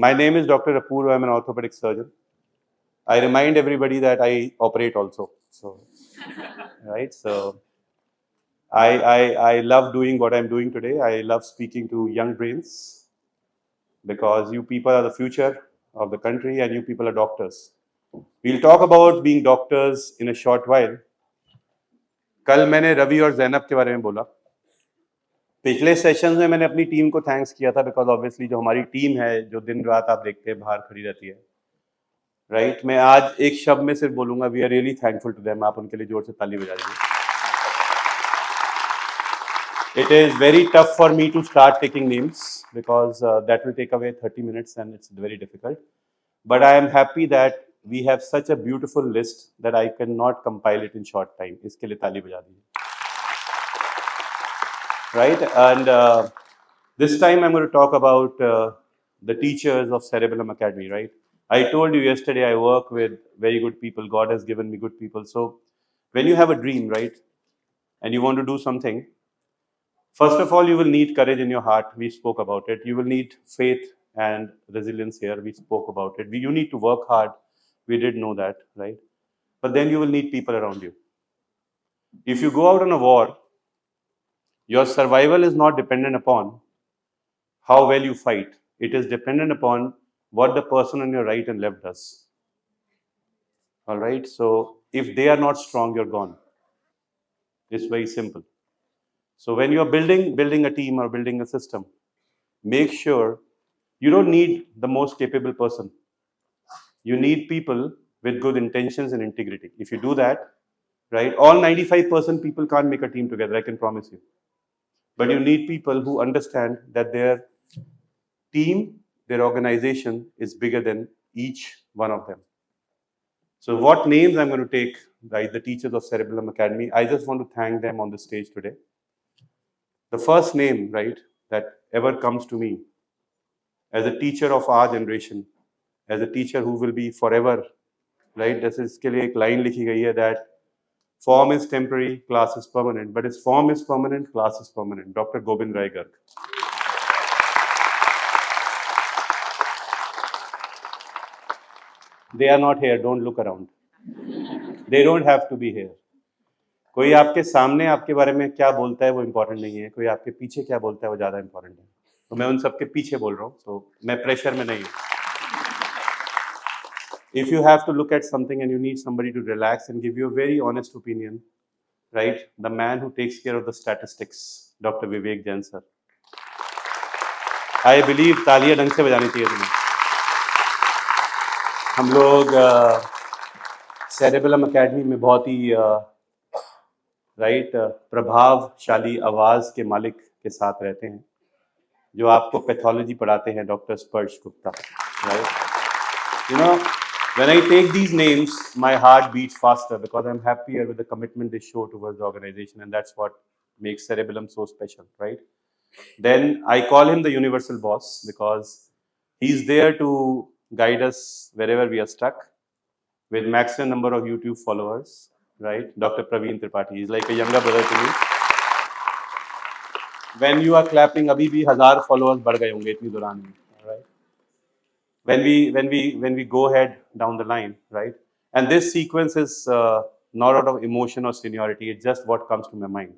My name is Dr. Apurv. I'm an orthopedic surgeon. I remind everybody that I operate also. So, right. So, I love doing what I'm doing today. I love speaking to young brains because you people are the future of the country and you people are doctors. We'll talk about being doctors in a short while. कल मैंने रवि और जैनब के बारे में बोला. पिछले sessions में मैंने अपनी टीम को थैंक्स किया था बिकॉज ऑब्वियसली जो हमारी टीम है जो दिन रात आप देखते हैं बाहर खड़ी रहती है राइट मैं आज एक शब्द में सिर्फ बोलूंगा we are really thankful to them. आप उनके लिए जोर से ताली बजा दीजिए. It is very tough for me to start taking names because that will take away 30 minutes and it's very difficult. But I am happy that we have such a beautiful list that I cannot compile it in short time. इसके लिए ताली बजा दीजिए. Right, and this time I'm going to talk about the teachers of Cerebellum Academy. Right, I told you yesterday I work with very good people. God has given me good people. So when you have a dream, right, and you want to do something, first of all, you will need courage in your heart. We spoke about it. You will need faith and resilience here. We spoke about it. You need to work hard. We did know that, right? But then you will need people around you. If you go out on a war, your survival is not dependent upon how well you fight. It is dependent upon what the person on your right and left does. All right. So if they are not strong, you're gone. It's very simple. So when you're building a team or building a system, make sure you don't need the most capable person. You need people with good intentions and integrity. If you do that, right, all 95% people can't make a team together, I can promise you. But you need people who understand that their team, their organization is bigger than each one of them. So what names I'm going to take, right, the teachers of Cerebellum Academy, I just want to thank them on the stage today. The first name, right, that ever comes to me as a teacher of our generation, as a teacher who will be forever, right, this is के लिए एक line लिखी गई है that form is temporary, class is permanent, but his form is permanent, class is permanent. Dr. Gobind Rai Garg. They are not here, don't look around. They don't have to be here. कोई आपके सामने आपके बारे में क्या बोलता है वो इम्पोर्टेंट नहीं है, कोई आपके पीछे क्या बोलता है वो ज़्यादा इम्पोर्टेंट है. तो मैं उन सबके पीछे बोल रहा हूँ, तो मैं प्रेशर में नहीं हूँ. If you have to look at something and you need somebody to relax and give you a very honest opinion, right, the man who takes care of the statistics, Dr. Vivek Jain sir. I believe तालियां ढंग से बजानी चाहिए तुम्हें. हम लोग Cerebellum Academy में बहुत ही राइट प्रभावशाली आवाज के मालिक के साथ रहते हैं जो आपको पैथोलॉजी पढ़ाते हैं, डॉक्टर स्पर्श Gupta. Right, you know when I take these names my heart beats faster because I'm happier with the commitment they show towards the organization, and that's what makes Cerebellum so special, right? Then I call him the universal boss because he's there to guide us wherever we are stuck with maximum number of YouTube followers. Right, Dr. Praveen Tripathi is like a younger brother to me. When you are clapping, अभी भी 1000 followers बढ़ गए होंगे इतनी दौरान में. Right. When we go ahead down the line, right, and this sequence is not out of emotion or seniority. It's just what comes to my mind.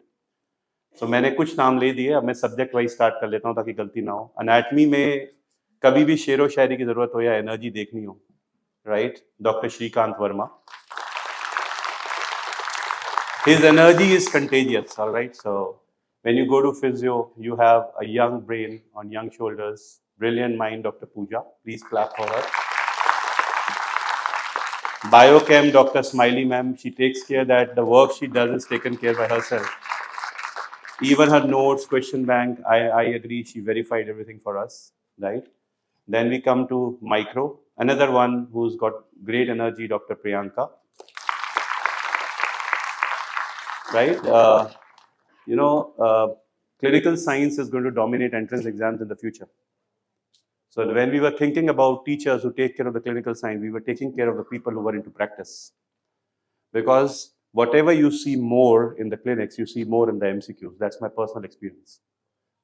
So मैंने कुछ नाम ले दिए. अब मैं सब्जेक्ट वाइज स्टार्ट कर लेता हूँ ताकि गलती ना हो. एनाटमी में कभी भी शेरो शायरी की जरूरत हो या एनर्जी देखनी हो, right, doctor Shrikant Verma. His energy is contagious, all right? So when you go to physio, you have a young brain on young shoulders, brilliant mind, Dr. Pooja. Please clap for her. Biochem, Dr. Smiley ma'am, she takes care that the work she does is taken care by herself. Even her notes, question bank, I agree, she verified everything for us, right? Then we come to micro, another one who's got great energy, Dr. Priyanka. Right, clinical science is going to dominate entrance exams in the future. So when we were thinking about teachers who take care of the clinical science, we were taking care of the people who were into practice. Because whatever you see more in the clinics, you see more in the MCQs. That's my personal experience.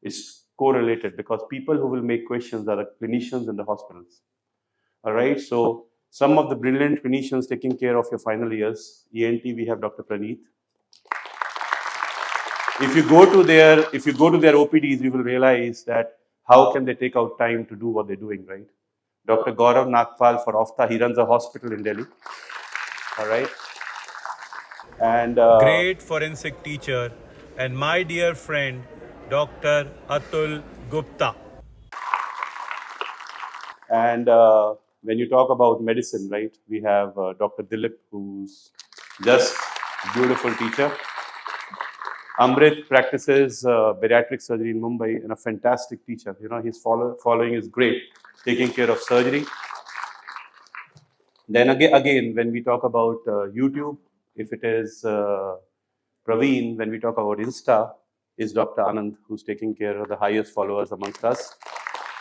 It's correlated because people who will make questions are the clinicians in the hospitals. All right, so some of the brilliant clinicians taking care of your final years. ENT, we have Dr. Praneeth. If you go to their OPDs, you will realize that how can they take out time to do what they're doing, right? Dr. Gaurav Nagpal for Ofta, he runs a hospital in Delhi. All right. And great forensic teacher, and my dear friend, Dr. Atul Gupta. And when you talk about medicine, right, we have Dr. Dilip, who's just beautiful teacher. Amrit practices bariatric surgery in Mumbai and a fantastic teacher. You know, his following is great, taking care of surgery. Then again, when we talk about YouTube, if it is Praveen, when we talk about Insta, is Dr. Anand, who's taking care of the highest followers amongst us,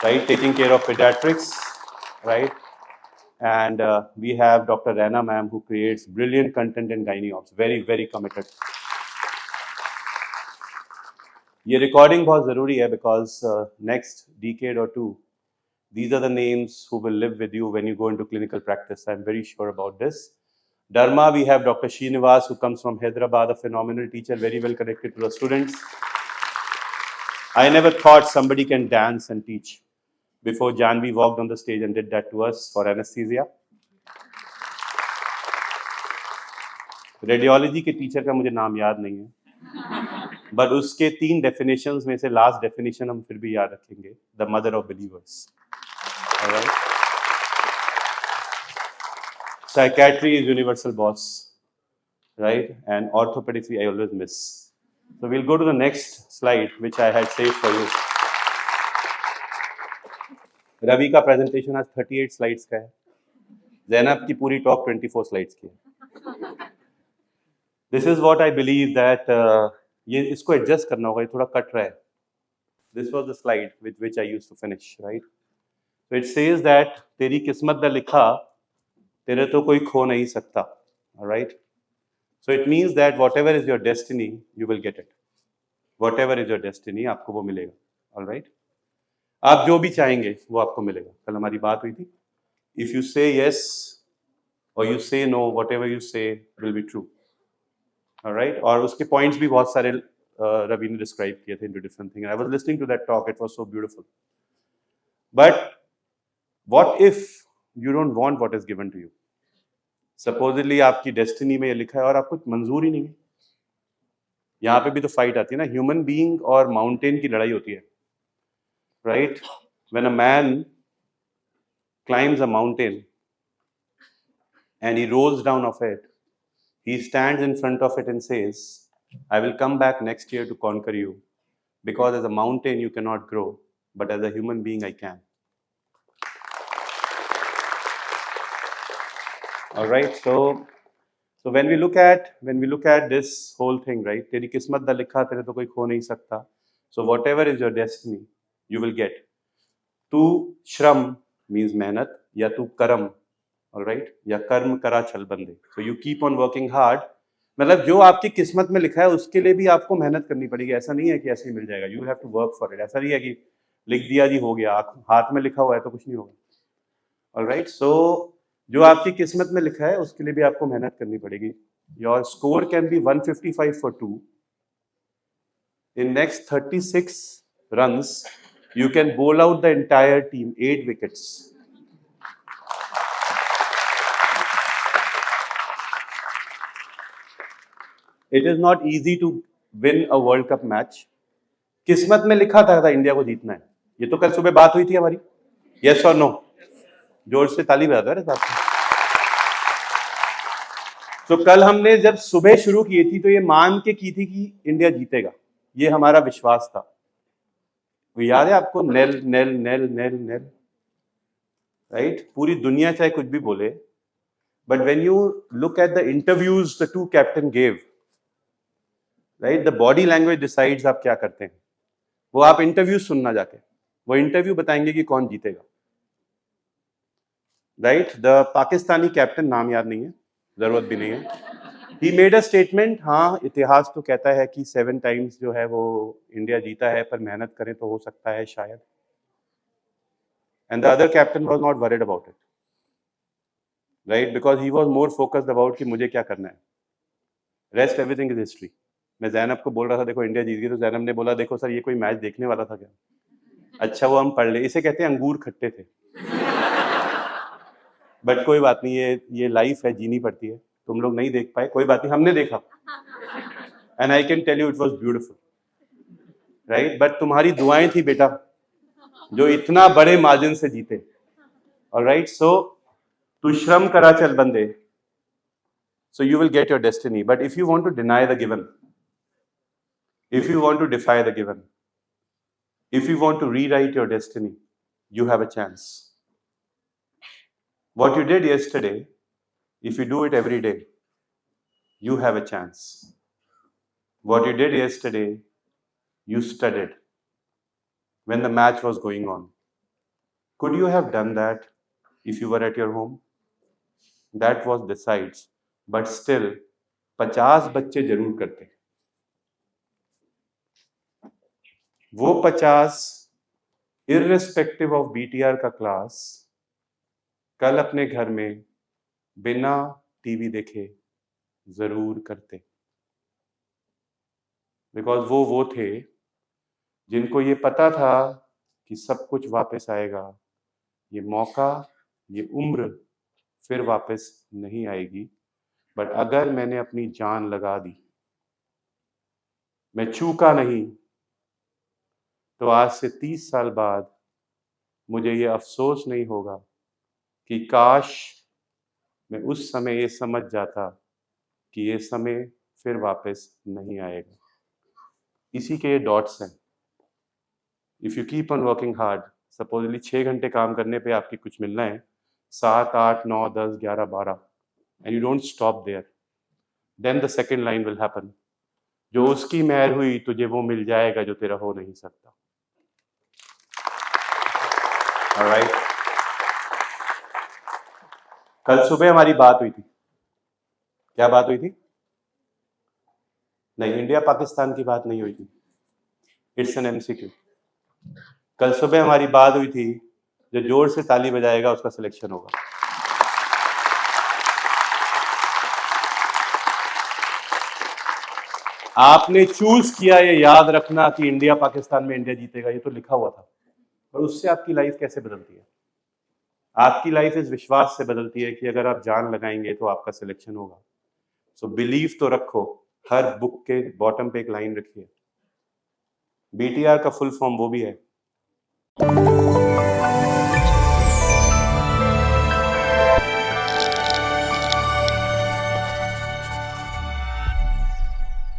right? Taking care of pediatrics, right? And we have Dr. Raina ma'am, who creates brilliant content in gynae ops, very, very committed. ये recording बहुत ज़रूरी है because next decade or two, these are the names who will live with you when you go into clinical practice. I'm very sure about this. Dharma, we have Dr. Srinivas, who comes from Hyderabad, a phenomenal teacher, very well connected to the students. I never thought somebody can dance and teach before Janvi walked on the stage and did that to us for anesthesia. Radiology के teacher का मुझे नाम याद नहीं है, but उसके 3 definitions में से लास्ट डेफिनेशन हम फिर भी याद रखेंगे, the mother of believers. Alright. Psychiatry is universal boss, right? And orthopedics I always miss. So we'll go to the next slide, which I had saved for you. Ravi का presentation आज 38 slides का है. ज़ैनब की पूरी talk 24 slides की है. This is what I believe that ये इसको adjust करना होगा, ये थोड़ा कट रहा है. This was the slide with which I used to finish, right? So it says that तेरी किस्मत दा लिखा तेरे तो कोई खो नहीं सकता. All right? So it means that whatever is your destiny, you will get it. Whatever is your destiny, आपको वो मिलेगा. All right? आप जो भी चाहेंगे वो आपको मिलेगा. कल हमारी बात हुई थी. If you say yes or you say no, whatever you say will be true. All right? और उसके points भी बहुत सारे रवि ने describe किए थे into different things. I was listening to that talk. It was so beautiful. But what if you don't want what is given to you? Supposedly आपकी destiny में ये लिखा है और आपको मंजूर ही नहीं है. यहाँ पे भी तो fight आती है ना, human being और mountain की लड़ाई होती है, right? When a man climbs a mountain and he rolls down off it, he stands in front of it and says, I will come back next year to conquer you, because as a mountain you cannot grow, but as a human being I can. All right, so when we look at this whole thing, right? तेरी किस्मत दा लिखा तेरे तो कोई खो नहीं सकता. So whatever is your destiny, you will get. तू श्रम means मेहनत, या तू कर्म, all right? या कर्म करा चल बंदे. So you keep on working hard. मतलब जो आपकी किस्मत में लिखा है उसके लिए भी आपको मेहनत करनी पड़ेगी. ऐसा नहीं है कि ऐसे ही मिल जाएगा. You have to work for it. ऐसा नहीं है कि लिख दिया जी हो गया, हाथ में लिखा हुआ है तो कुछ नहीं होगा. All right, so जो आपकी किस्मत में लिखा है उसके लिए भी आपको मेहनत करनी पड़ेगी. Your score can be 155 for 2. In next 36 runs, you can bowl out the entire team, 8 wickets. It is not easy to win a World Cup match. किस्मत में लिखा था इंडिया को जीतना है. ये तो कल सुबह बात हुई थी हमारी. Yes or no? जोर से ताली बजा दो यार. तो कल हमने जब सुबह शुरू की थी तो ये मान के की थी कि इंडिया जीतेगा. ये हमारा विश्वास था. वो याद है आपको? Nail nail nail nail nail, right? पूरी दुनिया चाहे कुछ भी बोले, but when you look at the interviews the two captain gave, right, the body language decides आप क्या करते हैं. वो आप इंटरव्यू सुनना जाके, वो इंटरव्यू बताएंगे कि कौन जीतेगा. राइट? द पाकिस्तानी कैप्टन, नाम याद नहीं है, जरूरत भी नहीं है, ही मेड अ स्टेटमेंट, हाँ इतिहास तो कहता है कि 7 टाइम्स जो है वो इंडिया जीता है, पर मेहनत करें तो हो सकता है शायद. And the other captain was not worried about it, right, because he was more focused about कि मुझे क्या करना है. Rest everything is history. मैं जैनब को बोल रहा था देखो इंडिया जीत गई, तो जैनब ने बोला देखो सर ये कोई मैच देखने वाला था क्या. अच्छा वो हम पढ़ ले, इसे कहते हैं अंगूर खट्टे थे. बट कोई बात नहीं, ये लाइफ है, जीनी पड़ती है. तुम लोग नहीं देख पाए, कोई बात नहीं, हमने देखा. And I can tell you it was beautiful, right. But तुम्हारी दुआएं थी बेटा, जो इतना बड़े मार्जिन से जीते. ऑलराइट, सो तू श्रम करा चल बंदे, so you will get your destiny. But if you want to deny the given, if you want to defy the given, if you want to rewrite your destiny, you have a chance. What you did yesterday, if you do it every day, you have a chance. What you did yesterday, you studied when the match was going on. Could you have done that if you were at your home? That was decides. But still, 50 बच्चे जरूर करते. वो 50 irrespective of BTR का class कल अपने घर में बिना टीवी देखे जरूर करते. बिकॉज वो थे जिनको ये पता था कि सब कुछ वापस आएगा, ये मौका, ये उम्र फिर वापस नहीं आएगी. बट अगर मैंने अपनी जान लगा दी, मैं चूका नहीं, तो आज से 30 साल बाद मुझे ये अफसोस नहीं होगा कि काश मैं उस समय ये समझ जाता कि ये समय फिर वापस नहीं आएगा. इसी के ये डॉट्स हैं. If you keep on working hard, supposedly 6 घंटे काम करने पे आपकी कुछ मिलना है 7, 8, 9, 10, 11, 12, and you don't stop there, then the second line will happen. जो उसकी मेहर हुई तुझे वो मिल जाएगा जो तेरा हो नहीं सकता. ऑलराइट, कल सुबह हमारी बात हुई थी. क्या बात हुई थी? नहीं, इंडिया पाकिस्तान की बात नहीं हुई थी. It's an MCQ. कल सुबह हमारी बात हुई थी, जो जोर से ताली बजाएगा उसका सिलेक्शन होगा. आपने चूज किया, ये याद रखना कि इंडिया पाकिस्तान में इंडिया जीतेगा, ये तो लिखा हुआ था. पर उससे आपकी लाइफ कैसे बदलती है? आपकी लाइफ इस विश्वास से बदलती है कि अगर आप जान लगाएंगे तो आपका सिलेक्शन होगा. सो बिलीव तो रखो. हर बुक के बॉटम पे एक लाइन रखिए. बीटीआर का फुल फॉर्म वो भी है,